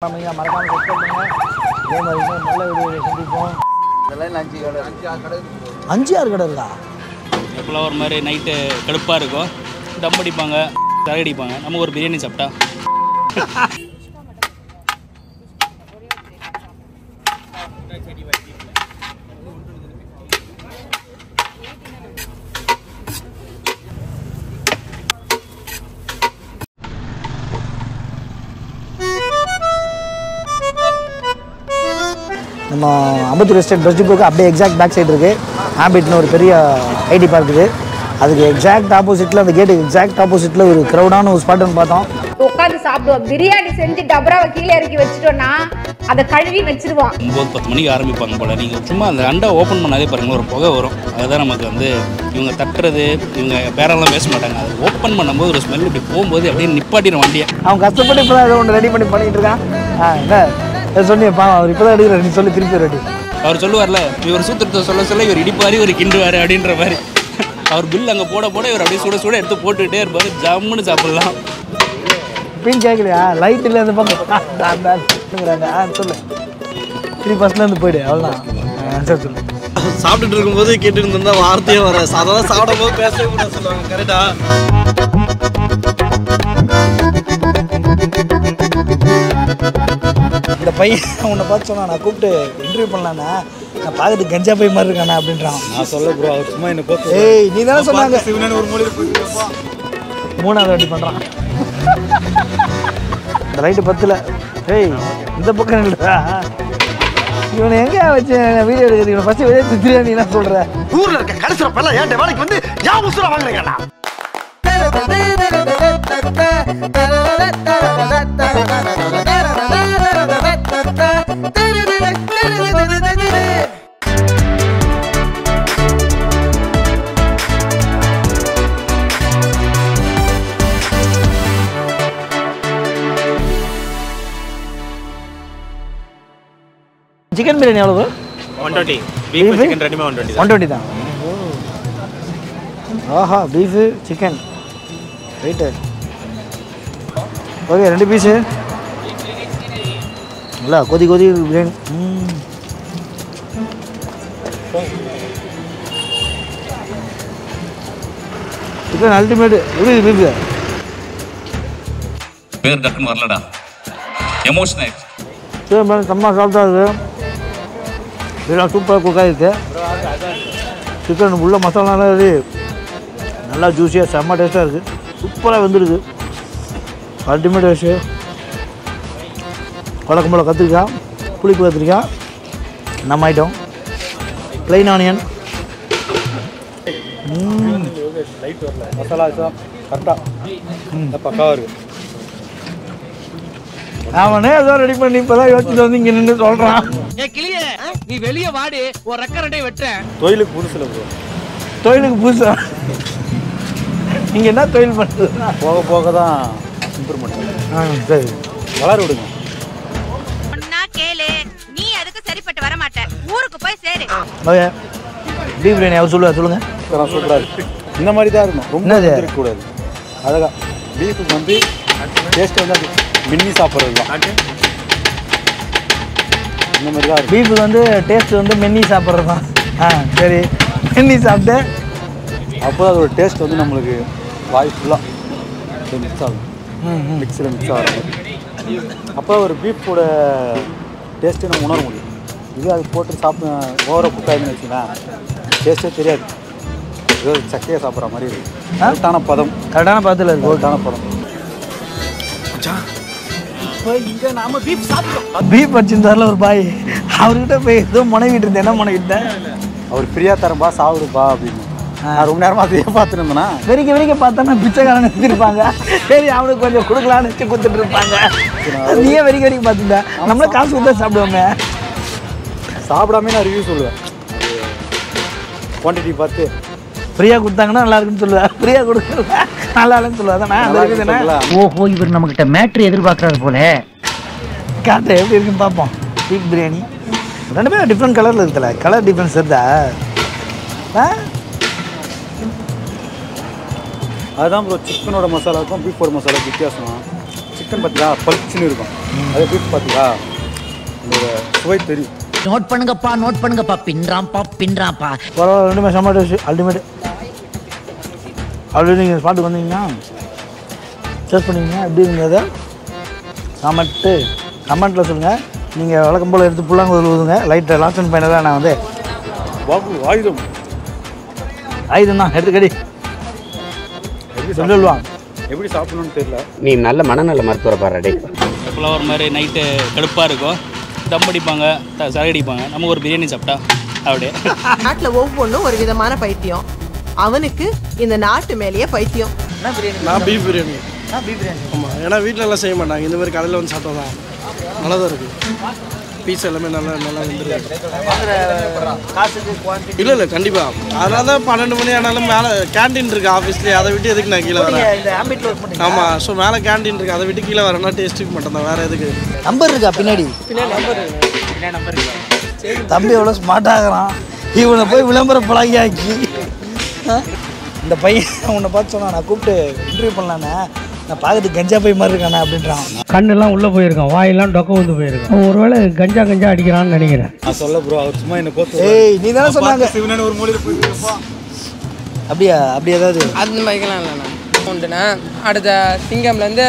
மறக்காம சப்ஸ்கிரைப் பண்ணுங்க. இதே மாதிரி நல்ல வீடியோவை சந்திப்போம். இதெல்லாம் 5 கடை 5-6 கடை இருக்கா? எப்போல்லாம் ஒரு மாதிரி நைட்டு கடுப்பாக இருக்கும், தம் அடிப்பாங்க, தலை அடிப்பாங்க. நம்ம ஒரு பிரியாணி சாப்பிட்டா நம்ம அம்பத்தூர் எஸ்டேட் பஸ் டிப்போக்கு அப்படியே எக்ஸாக்ட் பேக் சைடு இருக்குது. ஹேபிட்னு ஒரு பெரிய ஐடி பார்க் இருக்குது. அதுக்கு எக்ஸாக்ட் ஆப்போசிட்டில் அந்த கேட்டுக்கு எக்ஸாக்ட் ஆப்போசிட்டில் ஒரு க்ரௌடான ஒரு ஸ்பாட்டுன்னு பார்த்தோம். உட்காந்து சாப்பிடுவோம். பிரியாணி செஞ்சு டபராவை கீழே இறக்கி வச்சுட்டோன்னா அதை கழுவி வச்சிருவோம். 9-10 மணிக்கு ஆரம்பிப்பாங்க போல். நீங்கள் சும்மா அந்த அண்டை ஓப்பன் பண்ணாதே பாருங்கள், ஒரு புகை வரும். அதுதான் நமக்கு வந்து இவங்க தட்டுறது, இவங்க பேரெல்லாம் பேச மாட்டாங்க. அது ஓப்பன் பண்ணும்போது ஒரு ஸ்மெல் இப்படி போகும்போது அப்படியே நிப்பாட்டிடும் வண்டியை. அவன் கஷ்டப்பட்டு இப்போ தான் ஏதோ ஒன்று ரெடி பண்ணிட்டு இருக்கான். என்ன சொன்னியப்பா, அவர் இப்போ தான் எடுக்கிறார், நீ சொல்லி திருப்பி ரெடி. அவர் சொல்லுவார்ல, இவர் சூத்திரத்தை சொல்ல இவர் இடிப்பாரு, இவர் கிண்டுவார் அப்படின்ற மாதிரி. அவர் பில் அங்கே போட இவர் அப்படியே சுட சுட எடுத்து போட்டுக்கிட்டே இருப்பார். ஜம்முன்னு சாப்பிட்லாம். இப்படின்னு கேட்கலையா? லைட் இல்லை அந்த பக்கம் சொல்லு. 3% போயிடு, அவ்வளோதான். சரி சொல்லு. சாப்பிட்டுட்டு இருக்கும்போது கேட்டு இருந்தா வார்த்தையே வர சாதாரண சாப்பிடும் போது பேசவே கூட சொல்லுவாங்க. கரெக்டா? இந்த பையன் உன்னை பார்த்து சொன்னா, நான் கூப்பிட்டு இன்டர்வியூ பண்ணலான்னா நான் பார்த்துட்டு கஞ்சா பை மாதிரி இருக்கானா அப்படின்றான். நான் சொல்ல ப்ரோ, அவர் சும்மா என்ன கோத்து. ஏய், நீ தானே சொன்னாங்க சிவனன் ஒரு மொழியில் போயிருப்பா. 3வது வாட்டி பண்ணுறான். இந்த லைட்டு 10ல். ஏய், இந்த பக்கம் இல்லைடா. இவனை எங்கே வச்சு வீடியோ எடுக்கிறீங்க? ஃபஸ்ட்டு வெளியே தித்திரியா நீ என்ன சொல்கிற? ஊரில் இருக்க கடைசிறப்பெல்லாம் ஏன் வேலைக்கு வந்து யா உசுரா வாங்குறீங்களா? சிக்கன் பிரியாணி எவ்வளவு? 120. பீஃப் சிக்கன் ரெண்டுமே 120 தான். ஆஹா, beef chicken right. Okay, 2 piece. இல்லை, கொதி பிரியாணி. Chicken ultimate. எப்படி பீஃபு? பேர் டக்குன்னு வரலடா, எமோஷன் ஆயிடுச்சு. சரி, செம்ம சாப்பிட்டா இருக்குது. இதெல்லாம் சூப்பராக குக் ஆகிருக்கு. சிக்கன் உள்ள மசாலாலாம் இது நல்லா ஜூஸியாக செம்ம டேஸ்ட்டாக இருக்குது. சூப்பராக வந்துடுது. Ultimate taste. வழக்கம்போல கத்திரிக்காய், புளிப்பு கத்திரிக்காய், நம்ம ஐட்டம் ப்ளைன் ஆனியன். மசாலா கரெக்டாக பக்காவாக இருக்குது. அவனே ஏதோ ரெடி பண்ணி இப்போ தான் யோசிச்சுட்டு வந்து இங்கே நின்று சொல்கிறான். நீ வெளியே வாடி, ஒரு ரெக்கரண்டை வெட்டுறேன். தொழிலுக்கு புதுசில் ப்ரோ. தொழிலுக்கு புதுசா? நீங்கள் என்ன தொழில் பண்ணுறதுன்னா போக போக தான் இம்ப்ரூவ்மெண்ட். சரி, வளர விடுங்க. ஒன்னா கேளு, நீ அதுக்கு சரிப்பட்டு வர மாட்டேன். ஊருக்கு போய் சேரு. ஓகே, பீஃப் பிரியாணி அவர் சொல்லுங்கள். சூப்பராக இருக்குது. இந்த மாதிரி தான் இருக்கணும், ரொம்ப இருக்கக்கூடாது. அழகா பீஃபுக்கு வந்து டேஸ்ட்டு வந்து அது மின்னி சாப்பிட்றது தான். இந்த மாதிரி தான் பீஃபு வந்து டேஸ்ட்டு வந்து மென்னி சாப்பிட்றது தான். சரி, மென்னி சாப்பிட்டு அப்போ தான் அதோட டேஸ்ட் வந்து நம்மளுக்கு வாய் ஃபுல்லாக மிக்ஸ் ஆகும். மிக்ஸில் மிக்ஸ் ஆகும். அப்போ ஒரு பீஃபோட டேஸ்ட்டு நம்ம உணர முடியும். இது அது போட்டு சாப்பிட ஓவராக குக் ஆகிடுன்னு வச்சுக்கலாம், டேஸ்ட்டே தெரியாது. ஏதோ சக்கையை சாப்பிட்ற மாதிரி இருக்குது. கரெக்டான பதம், கரெக்டான பதத்தில் இருக்குது. கரெக்டான பதம். இங்க நாம பீஃப் சாப்பிடுறோம். பீஃப் வச்சிருந்தாரில் ஒரு பாய், அவர்கிட்ட போய் ஏதோ முனைவிட்டு இருந்தேன். என்ன முனைவிட்டேன்? அவர் ஃப்ரீயாக தரம்பா சாப்பிடுப்பா அப்படின்னு. நான் ரொம்ப நேரமாக அதையே பார்த்துட்டு இருந்தேன்னா வெறிக்க பார்த்தோன்னா பிச்சைக்காரன் வச்சுருப்பாங்க. சரி, அவனுக்கு கொஞ்சம் கொடுக்கலான்னு வச்சு கொடுத்துட்டு இருப்பாங்க. நீயே வெறிக்க பார்த்துட்டேன். நம்மளே காசு கொடுத்தா சாப்பிடுவோமே. சாப்பிடாமே நான் ரிவ்யூ சொல்லுவேன். குவான்டிட்டி பார்த்து ஃப்ரீயாக கொடுத்தாங்கன்னா நல்லா இருக்குன்னு சொல்லுவேன். ஃப்ரீயாக கொடுக்கல நல்லா இல்லைன்னு சொல்லுவேன். ஓஹோ, இவர் நம்மகிட்ட மேட்ரு எதிர்பார்க்கறாரு போல. காட்டு எப்படி இருக்குன்னு பார்ப்போம். பீஃப் பிரியாணி 2 பேரும் டிஃப்ரெண்ட் கலரில் இருக்குல்ல. கலர் டிஃப்ரென்ஸ் இருந்தா அதுதான் ப்ரோ சிக்கனோட மசாலாவுக்கும் பீஃபோட மசாலாவுக்கு வித்தியாசம். சிக்கன் பார்த்தீங்களா பளிச்சுன்னு இருக்கும், அதே பீஃப் பார்த்தீங்களா இந்த சுவை தெரியும். நோட் பண்ணுங்கப்பா பின்றாம்பா பரவாயில்ல, ரெண்டுமே செம்ம டேஸ்ட், அல்டிமேட். ஆல்ரெடி நீங்கள் ஸ்பாட்டுக்கு வந்தீங்கன்னா டேஸ்ட் பண்ணிங்கன்னா எப்படி இருந்தது கமெண்ட்டில் சொல்லுங்கள். நீங்கள் வழக்கம் போல் எடுத்து புல்லாங்க ஊதுங்க. லைட்டை லாஸ்ட் அண்ட் ஃபைனலாக நான் வந்து ஆயுதம் தான் எடுத்து கடி சொல்லுவாங்க. எப்படி சாப்பிடணும்னு தெரியல. நீ நல்ல மனநல மருத்துவரை பாருடே. எப்போல்லாம் ஒரு மாதிரி நைட்டு கடுப்பாக இருக்கும், தம் அடிப்பாங்க, சரகடிப்பாங்க. நம்ம ஒரு பிரியாணி சாப்பிட்டா அப்படியே. நாட்டில் ஒவ்வொன்றும் ஒரு விதமான பைத்தியம். அவனுக்கு இந்த நாட்டு மேலேயே பைத்தியம். நான் பீஃப் பிரியாணி. ஆமாம், ஏன்னா வீட்டில் எல்லாம் செய்ய மாட்டாங்க. இந்த மாதிரி கடையில் வந்து சாப்பிட்டா தான் நல்லா தான் இருக்குது. பீஸ் எல்லாமே நல்லா வந்துருக்கு. இல்லை கண்டிப்பாக. அதனால தான் 12 மணி ஆனாலும் மேலே கேன்டீன் இருக்குது ஆஃபீஸ்லேயே. அதை விட்டு எதுக்கு நான் கீழே வரேன்? ஆமாம், ஸோ மேலே கேன்டீன் இருக்குது, அதை விட்டு கீழே வரேன்னா டேஸ்ட்டுக்கு மட்டும் தான், வேறு எதுக்கு. நம்பர் இருக்கா பின்னாடி? தம்பி எவ்வளோ ஸ்மார்ட் ஆகிறான். இவனை போய் விளம்பர பழகியாக்கி இந்த பையன் உன்னை பார்த்து சொன்னான், நான் கூப்பிட்டு இன்டர்வியூ பண்ணலான்னு, நான் பார்க்கறதுக்கு கஞ்சா பை மாதிரி இருக்கானே அப்படின்றான். கண்ணெல்லாம் உள்ளே போயிருக்கான், வாயெல்லாம் டொக்க வந்து போயிருக்கான். அவன் ஒருவேளை கஞ்சா அடிக்கிறான்னு நினைக்கிறேன். நான் சொல்ல ப்ரோ, அவர் சும்மா என்ன கோத்து. ஏய், நீ தானே சொன்னாங்க சிவனான ஒரு மூலையில் போயிருப்பான். அப்படியா? அப்படி ஏதாவது அந்த மாதிரிலாம் இல்லைண்ணா உண்டுண்ணா. அடுத்த திங்கம்லேருந்து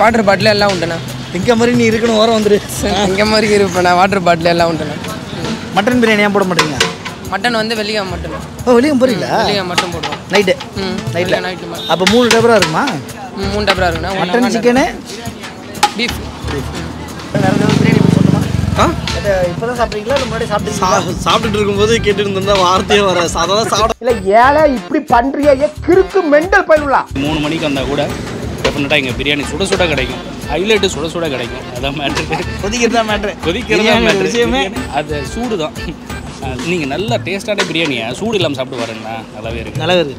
வாட்டர் பாட்டில் எல்லாம் உண்டுண்ணா. திங்க மாதிரி நீ இருக்கணும், ஓரம் வந்துரு. திங்க மாதிரி இருப்பேண்ணா. வாட்டர் பாட்டில் எல்லாம் உண்டுண்ணா. மட்டன் பிரியாணி ஏன் போட மாட்டீங்க? மட்டன் வந்து வெள்ளிக்காய் மட்டும். வெளியே போறீங்களா? வெள்ளிக்காய் மட்டும் போடுவோம் நைட்டு. அப்போ 3 டபரா இருக்குமா? 3 டபரா இருக்குண்ணா. Mutton, chicken, beef. இப்போதான் சாப்பிட்றீங்களா இல்லை முன்னாடி சாப்பிட்டுட்டு இருக்கும்போது கேட்டு இருந்தா வார்த்தையே வர சாதாரண சாப்பிட. இல்ல ஏழை இப்படி பண்றிய கிறுக்கு மெண்டல் பயிலுலா. 3 மணிக்கு வந்தால் கூட டெஃபினட்டாக இங்கே பிரியாணி சுட கிடைக்கும். ஹைலைட்டு சுட கிடைக்கும். அதான் மேட்ரு. கொதிக்கிறதா மேட்ரு. கொதிக்கிறதா மேட்ரு விஷயமே. அது சூடு தான். நீங்கள் நல்லா டேஸ்டான பிரியாணியை சூடு இல்லாமல் சாப்பிட்டு வரேங்கண்ணா, நல்லாவே இருக்குது. நல்லா இருக்குது.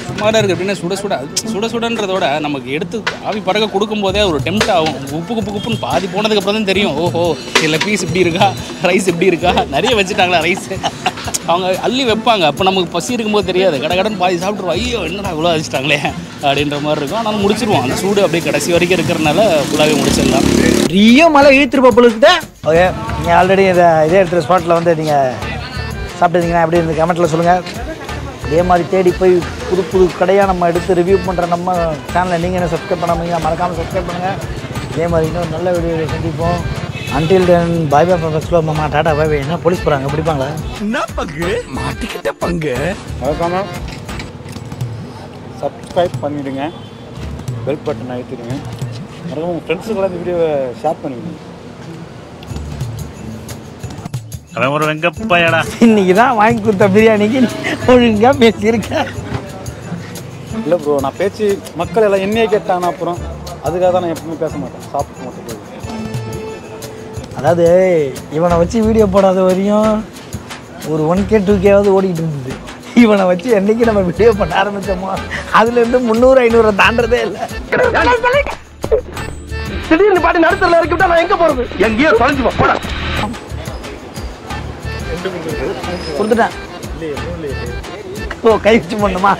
சுமாராக இருக்குது அப்படின்னா சுடன்றதோட நமக்கு எடுத்து ஆவி பறக்க கொடுக்கும்போதே ஒரு டெம்ட் ஆகும். குப்புன்னு பாதி போனதுக்கப்புறம் தான் தெரியும், ஓஹோ இதில் பீஸ் இப்படி இருக்கா, ரைஸ் இப்படி இருக்கா, நிறைய வச்சுட்டாங்களா ரைஸ். அவங்க அள்ளி வைப்பாங்க, அப்போ நமக்கு பசி இருக்கும்போது தெரியாது. கடன் பாதி சாப்பிட்ருவோம், ஐயோ என்னடா இவ்வளோ வச்சுட்டாங்களே அப்படின்ற மாதிரி இருக்கும். ஆனால் முடிச்சிருவோம். அந்த சூடு அப்படியே கடைசி வரைக்கும் இருக்கிறனால ஃபுல்லாகவே முடிச்சிடலாம். பெரிய மழை இழுத்துருப்பா பொழுது. ஓகே, நீங்கள் ஆல்ரெடி இதே இடத்துல ஸ்பாட்டில் வந்து நீங்கள் சாப்பிட்டுருந்தீங்கன்னா எப்படி இருந்து கமெண்ட்டில் சொல்லுங்கள். இதே மாதிரி தேடி போய் புது கடையாக நம்ம எடுத்து ரிவ்யூ பண்ணுற நம்ம சேனலை நீங்கள் என்ன சப்ஸ்கிரைப் பண்ணாமல் மறக்காமல் சப்ஸ்கிரைப் பண்ணுங்கள். இதே மாதிரி இன்னும் நல்ல வீடியோ சந்திப்போம். Until then bye bye for மாமா டாடா பாய் பாய். என்ன போலீஸ் போகிறாங்க பிடிப்பாங்களா? என்ன பங்கு மாட்டிக்கிட்ட பங்கு. மறக்காம சப்ஸ்கிரைப் பண்ணிவிடுங்க, பெல் பட்டன் அழுத்திடுங்க. மறக்காம உங்கள் ஃப்ரெண்ட்ஸுக்கெல்லாம் இந்த வீடியோவை ஷேர் பண்ணிவிடுங்க. அவன் ஒரு வெங்கப்பையடா. இன்னைக்கு தான் வாங்கி கொடுத்த பிரியாணிக்கு ஒழுங்காக பேசியிருக்கேன். இல்லை ப்ரோ, நான் பேச்சு மக்கள் எல்லாம் என்னையே கேட்டாங்கன்னா அப்புறம் அதுக்காக தான் நான் எப்பவுமே பேச மாட்டேன், சாப்பிட மாட்டேன். அதாவது இவனை வச்சு வீடியோ போடாத வரையும் ஒரு 1K 2Kவாவது ஓடிக்கிட்டு இருந்தது. இவனை வச்சு என்னைக்கு நம்ம வீடியோ பண்ண ஆரம்பித்தோமோ அதுலேருந்து 300 500 தாண்டதே இல்லை. திடீர்னு பாட்டி நடுத்தரில் இறக்கி விட்டா நான் எங்கே போகிறது? எங்கேயோ தொலைஞ்சு போட கொடுத்துட்டேன். ஓ, கை வச்சு பண்ணுமா?